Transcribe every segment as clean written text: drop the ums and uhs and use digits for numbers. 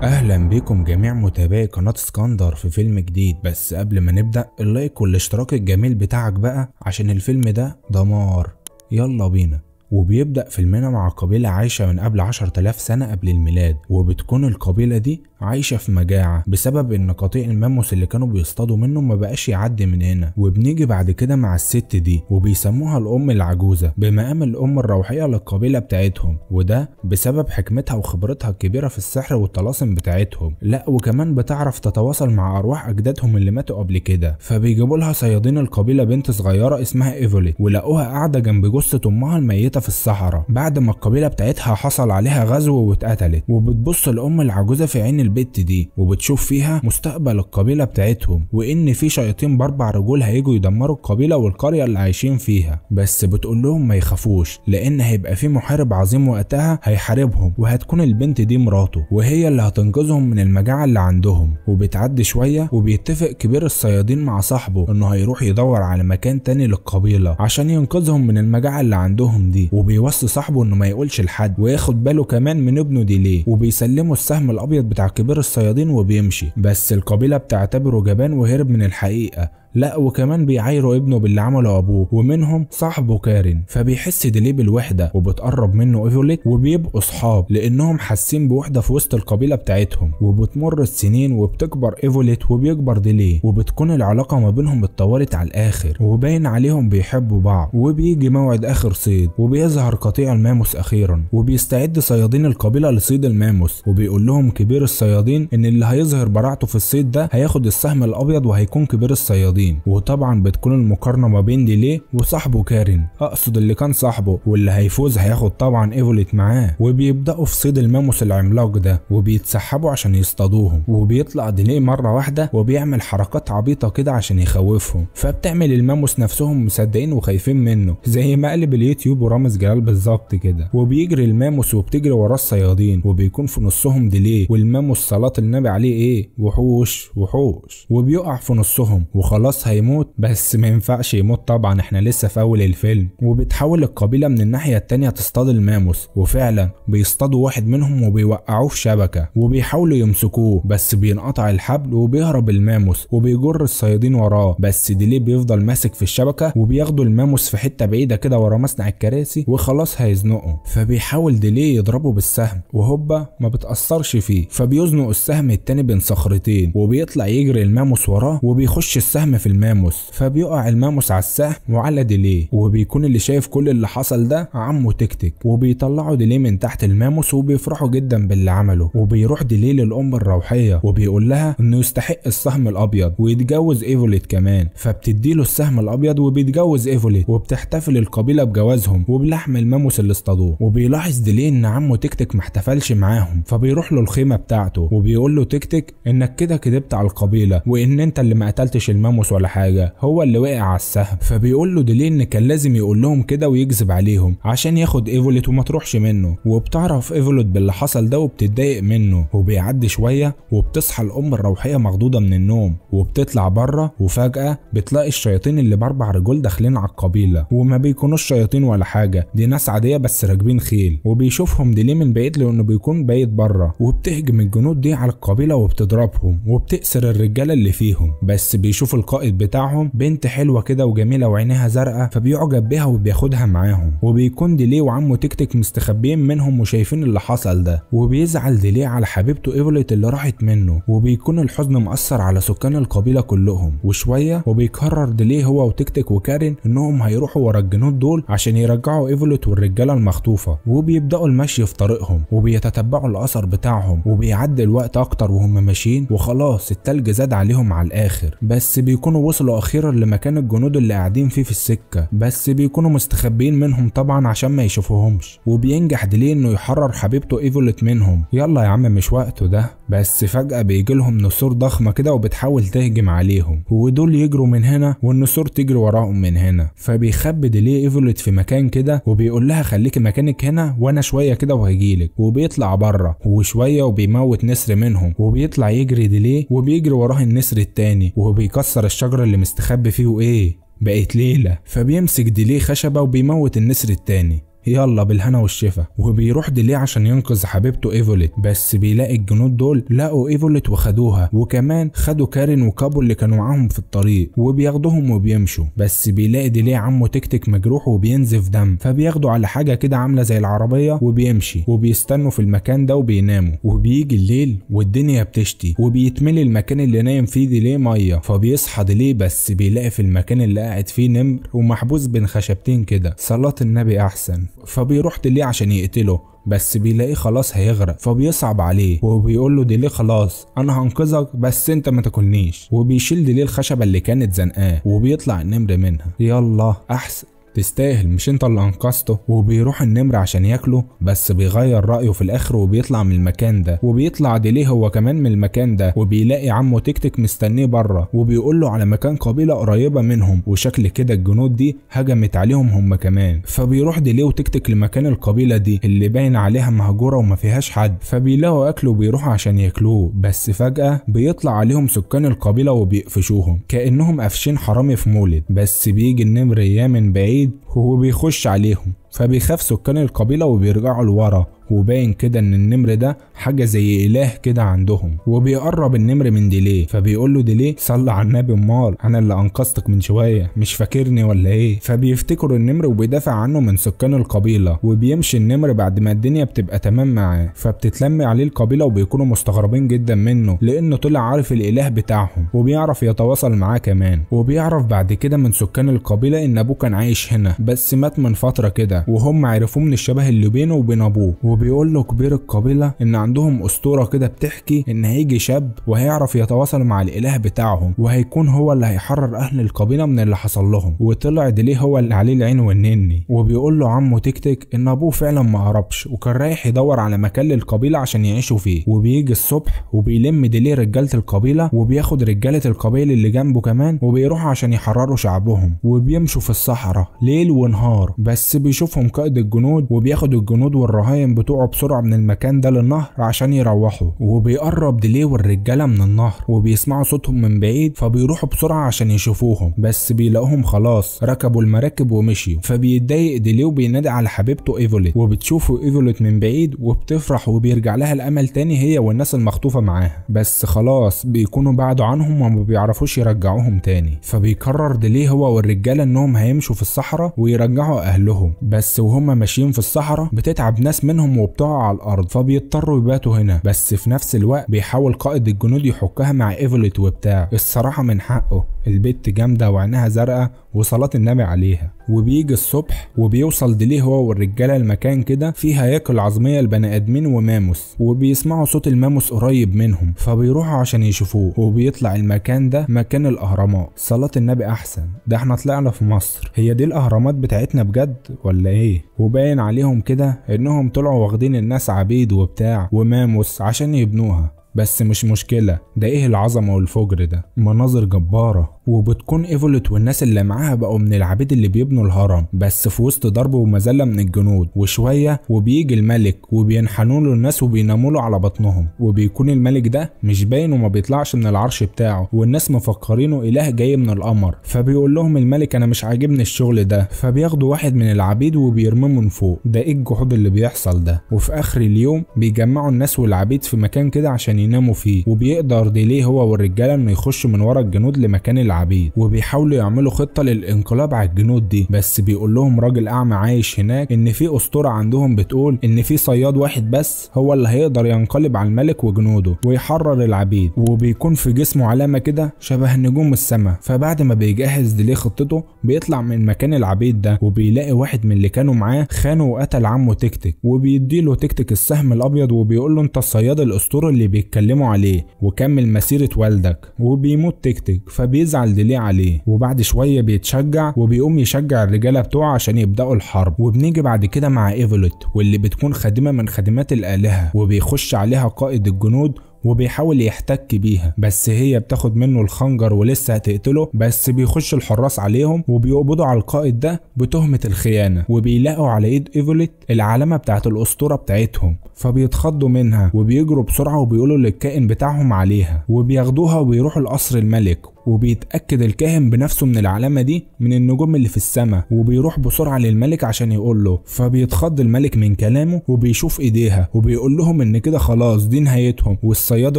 اهلا بكم جميع متابعي قناة اسكندر في فيلم جديد. بس قبل ما نبدأ اللايك والاشتراك الجميل بتاعك بقى عشان الفيلم ده دمار. يلا بينا. وبيبدأ فيلمنا مع قبيلة عايشة من قبل 10,000 سنة قبل الميلاد، وبتكون القبيلة دي عايشة في مجاعة بسبب ان قطيع الماموس اللي كانوا بيصطادوا منه ما بقاش يعدي من هنا. وبنيجي بعد كده مع الست دي وبيسموها الام العجوزة بمقام الام الروحية للقبيلة بتاعتهم، وده بسبب حكمتها وخبرتها الكبيرة في السحر والطلاسم بتاعتهم. لا وكمان بتعرف تتواصل مع ارواح اجدادهم اللي ماتوا قبل كده. فبيجيبوا لها صيادين القبيلة بنت صغيرة اسمها ايفوليت، ولقوها قاعدة جنب جثة امها الميتة في الصحراء بعد ما القبيلة بتاعتها حصل عليها غزو واتقتلت. وبتبص الام العجوزة في عين البت دي وبتشوف فيها مستقبل القبيلة بتاعتهم، وان في شياطين ب4 رجول هيجوا يدمروا القبيلة والقرية اللي عايشين فيها. بس بتقول لهم ما يخافوش لان هيبقى في محارب عظيم وقتها هيحاربهم، وهتكون البنت دي مراته وهي اللي هتنقذهم من المجاعة اللي عندهم. وبتعدي شوية وبيتفق كبير الصيادين مع صاحبه انه هيروح يدور على مكان تاني للقبيلة عشان ينقذهم من المجاعة اللي عندهم دي. وبيوصي صاحبه انه ما يقولش لحد وياخد باله كمان من ابنه ديليه، وبيسلمه السهم الابيض بتاع كبير الصيادين وبيمشي. بس القبيلة بتعتبره جبان وهرب من الحقيقة. لا وكمان بيعايروا ابنه باللي عمله ابوه، ومنهم صاحبه كارين. فبيحس ديليه بالوحده وبتقرب منه ايفوليت وبيبقوا صحاب لانهم حاسين بوحده في وسط القبيله بتاعتهم. وبتمر السنين وبتكبر ايفوليت وبيكبر ديليه، وبتكون العلاقه ما بينهم اتطورت على الاخر وباين عليهم بيحبوا بعض. وبيجي موعد اخر صيد وبيظهر قطيع الماموس اخيرا، وبيستعد صيادين القبيله لصيد الماموس. وبيقول لهم كبير الصيادين ان اللي هيظهر براعته في الصيد ده هياخد السهم الابيض وهيكون كبير الصيادين. وطبعا بتكون المقارنه ما بين ديليه وصاحبه كارين، اقصد اللي كان صاحبه، واللي هيفوز هياخد طبعا ايفوليت معاه. وبيبداوا في صيد الماموس العملاق ده وبيتسحبوا عشان يصطادوهم. وبيطلع ديليه مره واحده وبيعمل حركات عبيطه كده عشان يخوفهم، فبتعمل الماموس نفسهم مصدقين وخايفين منه زي مقلب اليوتيوب ورامز جلال بالظبط كده. وبيجري الماموس وبتجري وراه الصيادين، وبيكون في نصهم ديليه والماموس صلاه النبي عليه ايه وحوش وحوش. وبيقع في نصهم وخلاص هيموت، بس ما ينفعش يموت طبعا، احنا لسه في اول الفيلم. وبتحاول القبيله من الناحيه التانيه تصطاد الماموس، وفعلا بيصطادوا واحد منهم وبيوقعوه في شبكه وبيحاولوا يمسكوه، بس بينقطع الحبل وبيهرب الماموس وبيجر الصيادين وراه. بس ديليه بيفضل ماسك في الشبكه وبياخدوا الماموس في حته بعيده كده ورا مصنع الكراسي وخلاص هيزنقه. فبيحاول ديليه يضربه بالسهم وهوبا ما بتاثرش فيه، فبيزنق السهم التاني بين صخرتين وبيطلع يجري الماموس وراه وبيخش السهم في الماموس. فبيقع الماموس على السهم وعلى ديليه، وبيكون اللي شايف كل اللي حصل ده عمه تكتك. وبيطلعوا ديليه من تحت الماموس وبيفرحوا جدا باللي عمله. وبيروح ديليه للام الروحيه وبيقول لها انه يستحق السهم الابيض ويتجوز ايفوليت كمان. فبتديله السهم الابيض وبيتجوز ايفوليت، وبتحتفل القبيله بجوازهم وبلحم الماموس اللي اصطادوه. وبيلاحظ ديليه ان عمه تكتك ما احتفلش معاهم، فبيروح له الخيمه بتاعته وبيقول له تكتك انك كده كدبت على القبيله، وان انت اللي ما قتلتش الماموس ولا حاجه، هو اللي وقع على السهم. فبيقول له ديليه ان كان لازم يقول لهم كده ويكذب عليهم عشان ياخد ايفوليت وما تروحش منه. وبتعرف ايفوليت باللي حصل ده وبتتضايق منه. وبيعدي شويه وبتصحى الام الروحيه مخضوضه من النوم وبتطلع بره، وفجاه بتلاقي الشياطين اللي ب4 رجول داخلين على القبيله، وما بيكونوش شياطين ولا حاجه، دي ناس عاديه بس راكبين خيل. وبيشوفهم ديليه من بعيد لانه بيكون بايت بره، وبتهجم الجنود دي على القبيله وبتضربهم وبتأسر الرجاله اللي فيهم. بس بيشوف القائد بتاعهم بنت حلوه كده وجميله وعينيها زرقاء، فبيعجب بيها وبياخدها معاهم. وبيكون ديليه وعمه تكتك مستخبيين منهم وشايفين اللي حصل ده. وبيزعل ديليه على حبيبته ايفوليت اللي راحت منه، وبيكون الحزن مأثر على سكان القبيله كلهم. وشويه وبيقرر ديليه هو وتكتك وكارين انهم هيروحوا ورا الجنود دول عشان يرجعوا ايفوليت والرجاله المخطوفه. وبيبداوا المشي في طريقهم وبيتتبعوا الاثر بتاعهم، وبيعدي الوقت اكتر وهم ماشيين، وخلاص التلج زاد عليهم على الاخر. بس بيكونوا وصلوا اخيرا لمكان الجنود اللي قاعدين فيه في السكه، بس بيكونوا مستخبيين منهم طبعا عشان ما يشوفوهمش. وبينجح ديليه انه يحرر حبيبته ايفوليت منهم. يلا يا عم مش وقته ده. بس فجاه بيجي لهم نسور ضخمه كده وبتحاول تهجم عليهم، ودول يجروا من هنا والنسور تجري وراهم من هنا. فبيخبي ديليه ايفوليت في مكان كده وبيقول لها خليكي مكانك هنا وانا شويه كده وهجيلك. وبيطلع بره وشويه وبيموت نسر منهم، وبيطلع يجري ديليه وبيجري وراه النسر التاني وبيكسر الشجر اللي مستخبي فيه. وايه بقت ليله. فبيمسك ديليه خشبه وبيموت النسر التاني. يلا بالهنا والشفا. وبيروح ديلي عشان ينقذ حبيبته ايفوليت، بس بيلاقي الجنود دول لقوا ايفوليت وخدوها، وكمان خدوا كارين وكابو اللي كانوا معاهم في الطريق وبياخدوهم وبيمشوا. بس بيلاقي ديلي عمه تكتك مجروح وبينزف دم، فبياخدوا على حاجه كده عامله زي العربيه وبيمشي، وبيستنوا في المكان ده وبيناموا. وبيجي الليل والدنيا بتشتي وبيتملي المكان اللي نايم فيه ديلي ميه، فبيصحى ديلي بس بيلاقي في المكان اللي قاعد فيه نمر ومحبوس بين خشبتين كده، صلاة النبي احسن. فبيروح ديلي عشان يقتله، بس بيلاقيه خلاص هيغرق، فبيصعب عليه وبيقول له ديلي خلاص انا هنقذك بس انت ما تاكلنيش. وبيشيل ديلي الخشبه اللي كانت زنقاه وبيطلع النمر منها. يلا احسن، تستاهل، مش انت اللي انقذته. وبيروح النمر عشان ياكله، بس بيغير رأيه في الاخر وبيطلع من المكان ده. وبيطلع ديليه هو كمان من المكان ده، وبيلاقي عمه تكتك مستنيه بره وبيقول له على مكان قبيله قريبه منهم، وشكل كده الجنود دي هجمت عليهم هم كمان. فبيروح ديليه وتكتك لمكان القبيله دي اللي باين عليها مهجوره وما فيهاش حد، فبيلاقوا اكل وبيروحوا عشان ياكلوه. بس فجاه بيطلع عليهم سكان القبيله وبيقفشوهم كانهم قافشين حرامي في مولد. بس بيجي النمر من بعيد وهو بيخش عليهم، فبيخاف سكان القبيلة وبيرجعوا لورا، وباين كده ان النمر ده حاجة زي اله كده عندهم. وبيقرب النمر من ديليه، فبيقول له ديليه صلى على النبي، امال انا اللي انقذتك من شوية، مش فاكرني ولا ايه؟ فبيفتكر النمر وبيدافع عنه من سكان القبيلة. وبيمشي النمر بعد ما الدنيا بتبقى تمام معاه، فبتتلم عليه القبيلة وبيكونوا مستغربين جدا منه لانه طلع عارف الاله بتاعهم وبيعرف يتواصل معاه كمان. وبيعرف بعد كده من سكان القبيلة ان ابوه كان عايش هنا بس مات من فترة كده، وهم عرفوه من الشبه اللي بينه وبين ابوه. وبيقول له كبير القبيلة ان عندهم اسطورة كده بتحكي ان هيجي شاب وهيعرف يتواصل مع الاله بتاعهم، وهيكون هو اللي هيحرر اهل القبيلة من اللي حصل لهم. وطلع ديليه هو اللي عليه العين والنني. وبيقول له عمه تكتك ان ابوه فعلا ما هربش وكان رايح يدور على مكان للقبيلة عشان يعيشوا فيه. وبيجي الصبح وبيلم ديليه رجالة القبيلة وبياخد رجالة القبيلة اللي جنبه كمان، وبيروحوا عشان يحرروا شعبهم. وبيمشوا في الصحراء ليل ونهار، بس بيشوفهم قائد الجنود وبياخد الجنود والرهاين بتوعه بسرعة من المكان ده للنهر عشان يروحوا. وبيقرب ديليه والرجالة من النهر وبيسمعوا صوتهم من بعيد، فبيروحوا بسرعة عشان يشوفوهم، بس بيلاقوهم خلاص ركبوا المراكب ومشيوا. فبيتضايق ديليه وبينادي على حبيبته ايفوليت، وبتشوفوا ايفوليت من بعيد وبتفرح وبيرجع لها الامل تاني هي والناس المخطوفة معاها، بس خلاص بيكونوا بعدوا عنهم وما بيعرفوش يرجعوهم تاني. فبيقرر ديليه هو والرجالة انهم هيمشوا في الصحراء ويرجعوا اهلهم، بس وهم ماشيين في الصحراء بتتعب ناس منهم وبتقع على الارض، فبيضطروا يباتوا هنا. بس في نفس الوقت بيحاول قائد الجنود يحكها مع ايفوليت وبتاع، الصراحة من حقه، البت جامدة وعينها زرقاء وصلاة النبي عليها. وبيجي الصبح وبيوصل ديليه هو والرجالة المكان كده فيه هياكل عظمية لبني ادمين وماموس، وبيسمعوا صوت الماموس قريب منهم، فبيروحوا عشان يشوفوه. وبيطلع المكان ده مكان الاهرامات، صلاة النبي احسن، ده احنا طلعنا في مصر، هي دي الاهرامات بتاعتنا بجد ولا ايه؟ وباين عليهم كده انهم طلعوا واخدين الناس عبيد وبتاع وماموس عشان يبنوها، بس مش مشكلة، ده ايه العظمة والفجر ده، مناظر جبارة. وبتكون ايفوليت والناس اللي معاها بقوا من العبيد اللي بيبنوا الهرم، بس في وسط ضرب ومذلة من الجنود. وشوية وبيجي الملك وبينحنوا له الناس وبيناموا له على بطنهم، وبيكون الملك ده مش باين وما بيطلعش من العرش بتاعه، والناس مفكرينه اله جاي من القمر. فبيقول لهم الملك انا مش عاجبني الشغل ده، فبياخدوا واحد من العبيد وبيرموه من فوق. ده ايه الجحود اللي بيحصل ده؟ وفي اخر اليوم بيجمعوا الناس والعبيد في مكان كده عشان يناموا فيه، وبيقدر ديليه هو والرجاله انه يخشوا من ورا الجنود لمكان العبيد، وبيحاولوا يعملوا خطه للانقلاب على الجنود دي. بس بيقول لهم راجل اعمى عايش هناك ان في اسطوره عندهم بتقول ان في صياد واحد بس هو اللي هيقدر ينقلب على الملك وجنوده ويحرر العبيد، وبيكون في جسمه علامه كده شبه نجوم السماء. فبعد ما بيجهز ديليه خطته بيطلع من مكان العبيد ده، وبيلاقي واحد من اللي كانوا معاه خانه وقتل عمه تكتك، وبيديله تكتك السهم الابيض وبيقول له انت الصياد الاسطوري اللي بيتكلموا عليه وكمل مسيره والدك. وبيموت تكتك، فبيزعل ديليه عليه، وبعد شويه بيتشجع وبيقوم يشجع الرجاله بتوعه عشان يبداوا الحرب. وبنيجي بعد كده مع ايفوليت واللي بتكون خادمه من خادمات الالهه، وبيخش عليها قائد الجنود وبيحاول يحتك بيها، بس هي بتاخد منه الخنجر ولسه هتقتله، بس بيخش الحراس عليهم وبيقبضوا على القائد ده بتهمة الخيانة، وبيلاقوا على ايد ايفوليت العلامة بتاعت الاسطورة بتاعتهم، فبيتخضوا منها وبيجروا بسرعة وبيقولوا للكائن بتاعهم عليها، وبياخدوها وبيروحوا لقصر الملك. وبيتأكد الكاهن بنفسه من العلامة دي من النجوم اللي في السماء، وبيروح بسرعة للملك عشان يقول له. فبيتخض الملك من كلامه وبيشوف ايديها، وبيقول لهم ان كده خلاص دي نهايتهم، والصياد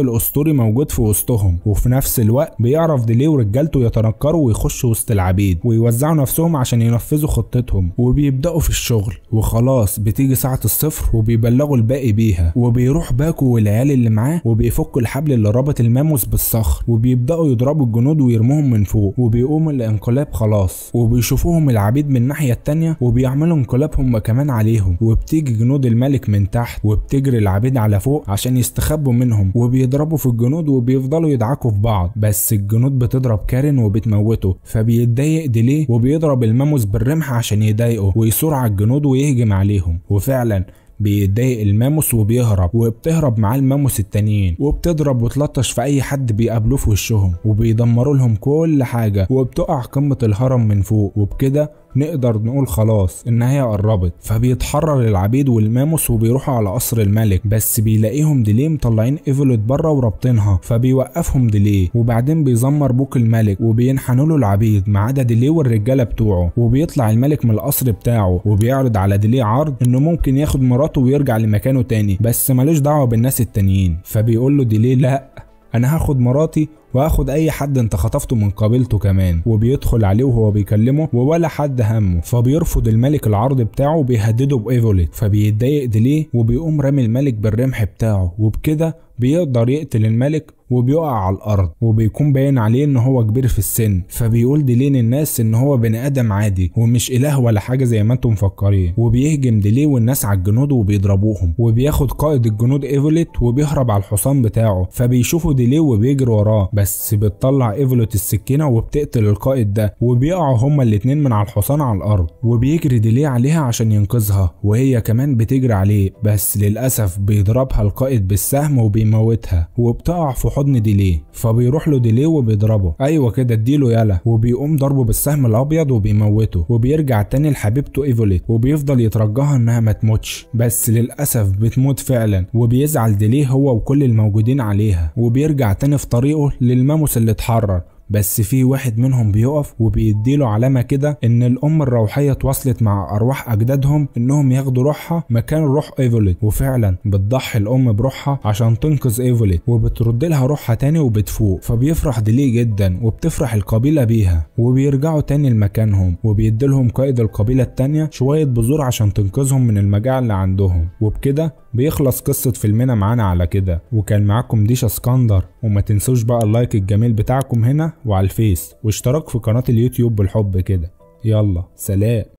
الاسطوري موجود في وسطهم. وفي نفس الوقت بيعرف ديليه ورجالته يتنكروا ويخشوا وسط العبيد ويوزعوا نفسهم عشان ينفذوا خطتهم، وبيبدأوا في الشغل. وخلاص بتيجي ساعة الصفر وبيبلغوا الباقي بيها، وبيروح باكو والعيال اللي معاه وبيفكوا الحبل اللي رابط الماموس بالصخر، وبيبدأوا يضربوا الجنود ويرموهم من فوق، وبيقوم الانقلاب خلاص. وبيشوفوهم العبيد من الناحية التانية وبيعملوا انقلاب هم كمان عليهم، وبتيجي جنود الملك من تحت وبتجري العبيد على فوق عشان يستخبوا منهم، وبيضربوا في الجنود وبيفضلوا يدعكوا في بعض. بس الجنود بتضرب كارين وبتموته، فبيتضايق ديليه وبيضرب الماموس بالرمح عشان يضايقه ويثور على الجنود ويهجم عليهم. وفعلا بيتضايق الماموس وبيهرب، وبتهرب معاه الماموس التانيين، وبتضرب وتلطش في اي حد بيقابلوه في وشهم، وبيدمروا لهم كل حاجه، وبتقع قمه الهرم من فوق. وبكده نقدر نقول خلاص النهاية قربت. فبيتحرر العبيد والماموس وبيروحوا على قصر الملك، بس بيلاقيهم ديليه مطلعين ايفوليت بره ورابطينها، فبيوقفهم ديليه. وبعدين بيزمر بوك الملك وبينحنوا له العبيد ما عدا ديليه والرجاله بتوعه. وبيطلع الملك من القصر بتاعه وبيعرض على ديليه عرض انه ممكن ياخد مراته ويرجع لمكانه تاني، بس ملوش دعوه بالناس التانيين. فبيقول له ديليه لا، انا هاخد مراتي واخد اي حد انت خطفته من قبيلته كمان. وبيدخل عليه وهو بيكلمه ولا حد همه، فبيرفض الملك العرض بتاعه وبيهدده بايفوليت. فبيتضايق ديليه وبيقوم رامي الملك بالرمح بتاعه، وبكده بيقدر يقتل الملك وبيقع على الارض، وبيكون باين عليه ان هو كبير في السن. فبيقول ديليه للناس ان هو بني ادم عادي ومش اله ولا حاجه زي ما انتم مفكرين. وبيهجم ديليه والناس على الجنود وبيضربوهم، وبياخد قائد الجنود ايفوليت وبيهرب على الحصان بتاعه. فبيشوفوا ديليه وبيجري وراه، بس بتطلع ايفوليت السكينه وبتقتل القائد ده، وبيقعوا هما الاتنين من على الحصان على الارض. وبيجري ديليه عليها عشان ينقذها، وهي كمان بتجري عليه، بس للاسف بيضربها القائد بالسهم وبيموتها، وبتقع في حضن ديليه. فبيروح له ديليه وبيضربه، ايوه كده اديله يلا، وبيقوم ضربه بالسهم الابيض وبيموته. وبيرجع تاني لحبيبته ايفوليت وبيفضل يترجاها انها ما تموتش، بس للاسف بتموت فعلا. وبيزعل ديليه هو وكل الموجودين عليها، وبيرجع تاني في طريقه للماموس اللي اتحرر. بس في واحد منهم بيقف وبيديله علامة كده ان الام الروحية اتواصلت مع ارواح اجدادهم انهم ياخدوا روحها مكان روح ايفوليت. وفعلا بتضحي الام بروحها عشان تنقذ ايفوليت، وبترد لها روحها تاني وبتفوق. فبيفرح ديليه جدا وبتفرح القبيلة بيها، وبيرجعوا تاني لمكانهم، وبيديلهم قائد القبيلة التانية شوية بذور عشان تنقذهم من المجاعة اللي عندهم. وبكده بيخلص قصة فيلمنا معانا على كده. وكان معاكم ديشا اسكندر، وما تنسوش بقى اللايك الجميل بتاعكم هنا وعلى الفيس، واشتراك في قناة اليوتيوب بالحب كده. يلا سلام.